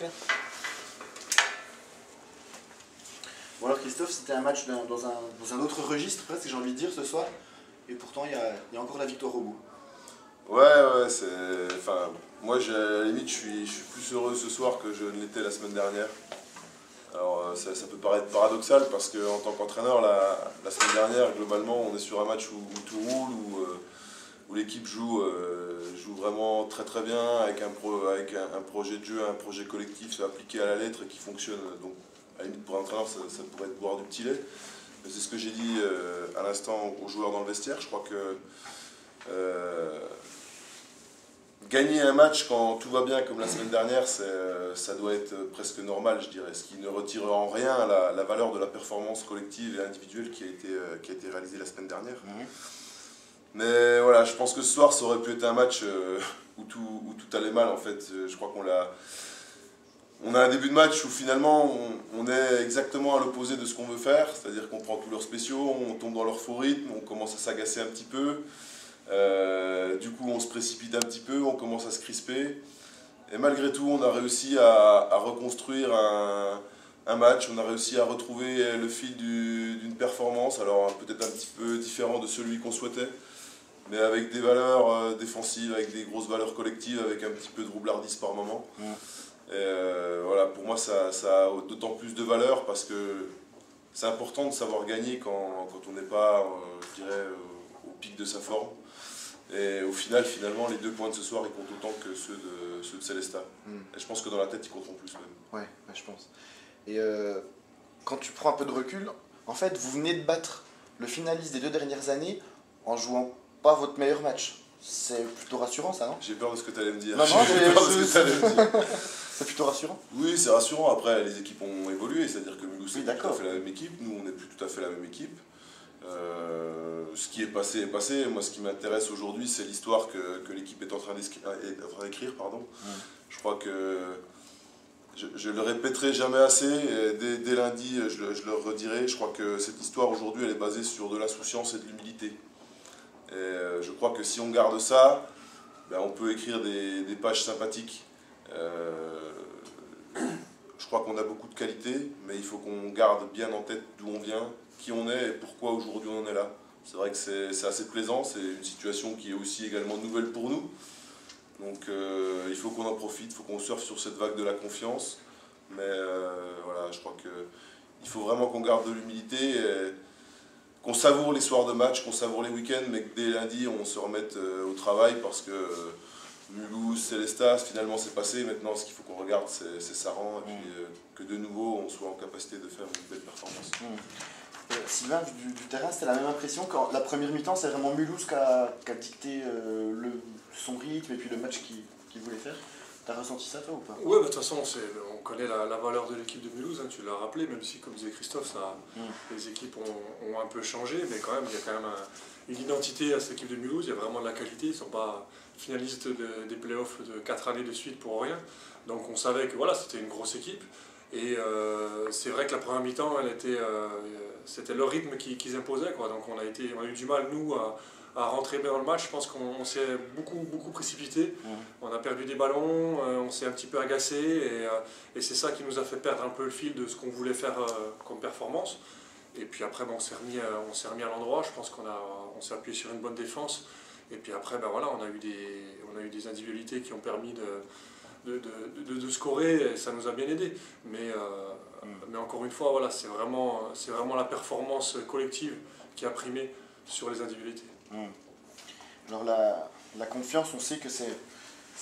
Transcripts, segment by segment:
clair. Bon alors Christophe, c'était un match dans un autre registre presque, j'ai envie de dire, ce soir. Et pourtant, il y a encore la victoire au bout. Ouais, c'est... Enfin, moi, à la limite, je suis plus heureux ce soir que je ne l'étais la semaine dernière. Alors, ça peut paraître paradoxal parce qu'en tant qu'entraîneur, la semaine dernière, globalement, on est sur un match où tout roule, où l'équipe joue vraiment très très bien, avec un projet de jeu, un projet collectif appliqué à la lettre et qui fonctionne. Donc, à la limite, pour un entraîneur, ça pourrait être boire du petit lait. Mais c'est ce que j'ai dit à l'instant aux joueurs dans le vestiaire. Je crois que gagner un match quand tout va bien comme la semaine dernière, ça doit être presque normal, je dirais. Ce qui ne retire en rien la valeur de la performance collective et individuelle qui a été réalisée la semaine dernière. Mais voilà, je pense que ce soir, ça aurait pu être un match où tout allait mal en fait. Je crois on a un début de match où finalement on est exactement à l'opposé de ce qu'on veut faire, c'est-à-dire qu'on prend tous leurs spéciaux, on tombe dans leur faux rythme, on commence à s'agacer un petit peu. Du coup on se précipite un petit peu, on commence à se crisper et malgré tout on a réussi à reconstruire un match, on a réussi à retrouver le fil d'une performance, alors peut-être un petit peu différent de celui qu'on souhaitait, mais avec des valeurs défensives, avec des grosses valeurs collectives, avec un petit peu de roublardise par moment. Et voilà, pour moi ça a d'autant plus de valeur parce que c'est important de savoir gagner quand on n'est pas, je dirais, au pic de sa forme. Et au final, finalement, les 2 points de ce soir, ils comptent autant que ceux de Célestat. Et je pense que dans la tête, ils compteront plus même. Ouais, je pense. Et quand tu prends un peu de recul, en fait, vous venez de battre le finaliste des 2 dernières années en jouant pas votre meilleur match. C'est plutôt rassurant, ça, non? J'ai peur de ce que tu allais me dire. Non, c'est plutôt rassurant. Oui, c'est rassurant. Après, les équipes ont évolué, c'est-à-dire que Mulhouse, c'est tout à fait la même équipe. Nous, on n'est plus tout à fait la même équipe. Ce qui est passé est passé. Moi, ce qui m'intéresse aujourd'hui, c'est l'histoire que l'équipe est en train d'écrire. Je crois que je le répéterai jamais assez. Dès lundi, je le redirai. Je crois que cette histoire aujourd'hui, elle est basée sur de l'insouciance et de l'humilité. Et je crois que si on garde ça, ben, on peut écrire des pages sympathiques. Je crois qu'on a beaucoup de qualités, mais il faut qu'on garde bien en tête d'où on vient, qui on est et pourquoi aujourd'hui on en est là. C'est vrai que c'est assez plaisant, c'est une situation qui est aussi également nouvelle pour nous. Donc il faut qu'on en profite, il faut qu'on surfe sur cette vague de la confiance. Mais voilà, je crois qu'il faut vraiment qu'on garde de l'humilité, qu'on savoure les soirs de match, qu'on savoure les week-ends, mais que dès lundi on se remette au travail parce que Mulhouse, Célestat, finalement c'est passé. Maintenant ce qu'il faut qu'on regarde c'est Saran et puis que de nouveau on soit en capacité de faire une belle performance. Sylvain, du terrain, c'était la même impression quand la première mi-temps, c'est vraiment Mulhouse qui a dicté son rythme et puis le match qu'il voulait faire. T'as ressenti ça toi ou pas? Oui, de toute façon, on connaît la valeur de l'équipe de Mulhouse, hein, tu l'as rappelé, même si, comme disait Christophe, les équipes ont un peu changé, mais quand même, il y a quand même une identité à cette équipe de Mulhouse, il y a vraiment de la qualité, ils ne sont pas finalistes des playoffs de 4 années de suite pour rien. Donc on savait que voilà, c'était une grosse équipe. Et c'est vrai que la première mi-temps, c'était le rythme qu'ils imposaient, quoi. Donc on a eu du mal, nous, à rentrer bien dans le match. Je pense qu'on s'est beaucoup précipité. On a perdu des ballons, on s'est un petit peu agacé. Et c'est ça qui nous a fait perdre un peu le fil de ce qu'on voulait faire comme performance. Et puis après, on s'est remis à l'endroit. Je pense qu'on s'est appuyé sur une bonne défense. Et puis après, voilà, on a eu des individualités qui ont permis de scorer, et ça nous a bien aidé. Mais encore une fois, voilà, c'est vraiment la performance collective qui a primé sur les individualités. Alors la confiance, on sait que c'est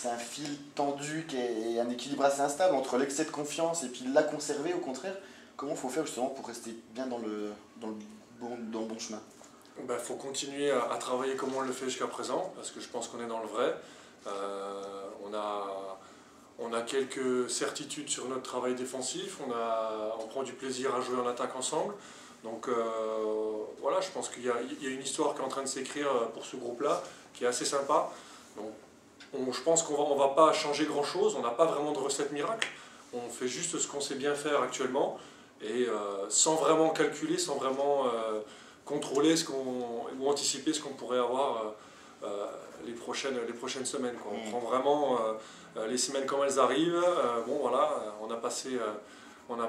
un fil tendu et un équilibre assez instable entre l'excès de confiance et puis la conserver au contraire. Comment il faut faire justement pour rester bien dans le bon chemin? Il faut continuer à travailler comme on le fait jusqu'à présent, parce que je pense qu'on est dans le vrai. On a quelques certitudes sur notre travail défensif, on prend du plaisir à jouer en attaque ensemble. Donc voilà, je pense qu'il y a une histoire qui est en train de s'écrire pour ce groupe-là, qui est assez sympa. Donc, je pense qu'on ne va pas changer grand-chose, on n'a pas vraiment de recette miracle. On fait juste ce qu'on sait bien faire actuellement, et sans vraiment calculer, sans vraiment contrôler ou anticiper ce qu'on pourrait avoir les prochaines semaines, quoi. On prend vraiment les semaines comme elles arrivent. Bon voilà,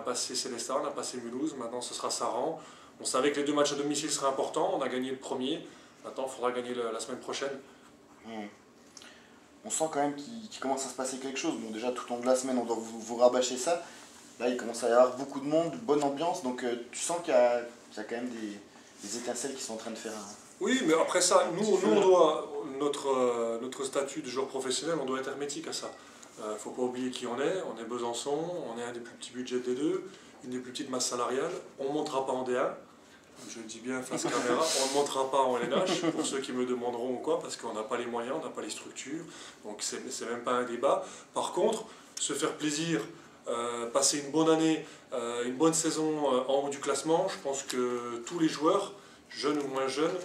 passé Célestat, on a passé Mulhouse, maintenant ce sera Saran. On savait que les 2 matchs à domicile seraient importants, on a gagné le premier, maintenant il faudra gagner la semaine prochaine. On sent quand même qu'il commence à se passer quelque chose. Bon, déjà tout au long de la semaine, on doit vous rabâcher ça. Là, il commence à y avoir beaucoup de monde, bonne ambiance, donc tu sens qu'il y a quand même des étincelles qui sont en train de faire un... Oui, mais après ça, nous on doit, notre statut de joueur professionnel, on doit être hermétique à ça. Il ne faut pas oublier qui on est Besançon, on est un des plus petits budgets des deux, une des plus petites masses salariales, on ne montera pas en D1, je le dis bien face caméra, on ne montera pas en LNH, pour ceux qui me demanderont ou quoi, parce qu'on n'a pas les moyens, on n'a pas les structures, donc c'est même pas un débat. Par contre, se faire plaisir, passer une bonne année, une bonne saison en haut du classement, je pense que tous les joueurs, jeunes ou moins jeunes,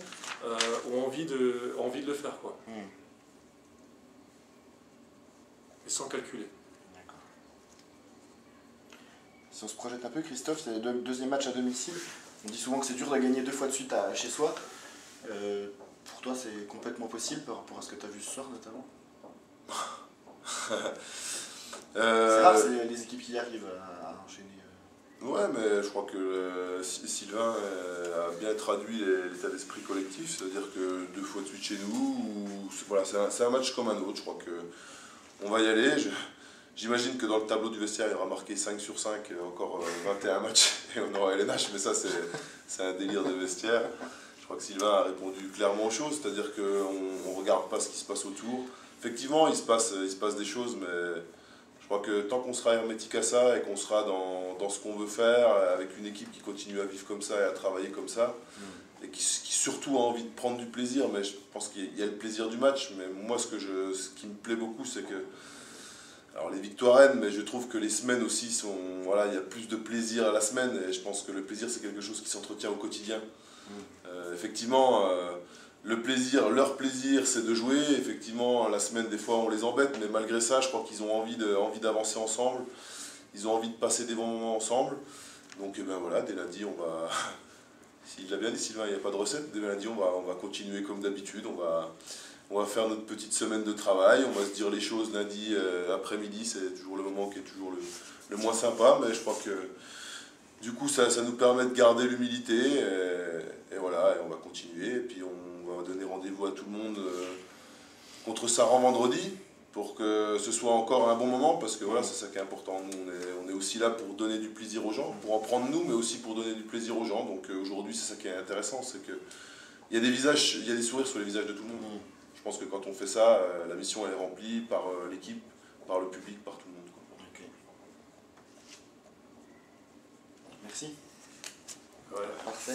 ont envie de le faire, quoi. Et sans calculer. D'accord. Si on se projette un peu, Christophe, c'est le deuxième match à domicile. On dit souvent que c'est dur de gagner 2 fois de suite chez soi. Pour toi, c'est complètement possible par rapport à ce que tu as vu ce soir, notamment. C'est rare, c'est les équipes qui y arrivent à enchaîner. Ouais, mais je crois que Sylvain a bien traduit l'état d'esprit collectif, c'est-à-dire que 2 fois de suite chez nous, voilà, c'est un match comme un autre. Je crois qu'on va y aller. J'imagine que dans le tableau du vestiaire, il y aura marqué 5 sur 5, encore 21 matchs, et on aura LNH, mais ça c'est un délire de vestiaire. Je crois que Sylvain a répondu clairement aux choses, c'est-à-dire qu'on ne regarde pas ce qui se passe autour. Effectivement, il se passe des choses, mais je crois que tant qu'on sera hermétique à ça et qu'on sera dans ce qu'on veut faire, avec une équipe qui continue à vivre comme ça et à travailler comme ça, et qui surtout a envie de prendre du plaisir, mais je pense qu'il y a le plaisir du match, mais moi ce qui me plaît beaucoup, c'est que alors les victoires aident, mais je trouve que les semaines aussi sont... Voilà, il y a plus de plaisir à la semaine, et je pense que le plaisir, c'est quelque chose qui s'entretient au quotidien. Effectivement, leur plaisir, c'est de jouer. Effectivement, la semaine, des fois, on les embête, mais malgré ça, je crois qu'ils ont envie d'avancer ensemble. Ils ont envie de passer des bons moments ensemble. Donc, eh ben voilà, dès lundi, on va... Il l'a bien dit, Sylvain, il n'y a pas de recette. Dès lundi, on va continuer comme d'habitude. On va faire notre petite semaine de travail, on va se dire les choses lundi après-midi, c'est toujours le moment qui est toujours le moins sympa, mais je crois que du coup ça nous permet de garder l'humilité, et voilà, et on va continuer, et puis on va donner rendez-vous à tout le monde contre Saran vendredi, pour que ce soit encore un bon moment, parce que voilà, c'est ça qui est important. Nous, on est aussi là pour donner du plaisir aux gens, pour en prendre nous, mais aussi pour donner du plaisir aux gens, donc aujourd'hui c'est ça qui est intéressant, c'est que il y a des sourires sur les visages de tout le monde. Je pense que quand on fait ça, la mission elle est remplie par l'équipe, par le public, par tout le monde, quoi. Ok. Merci. Voilà. Parfait.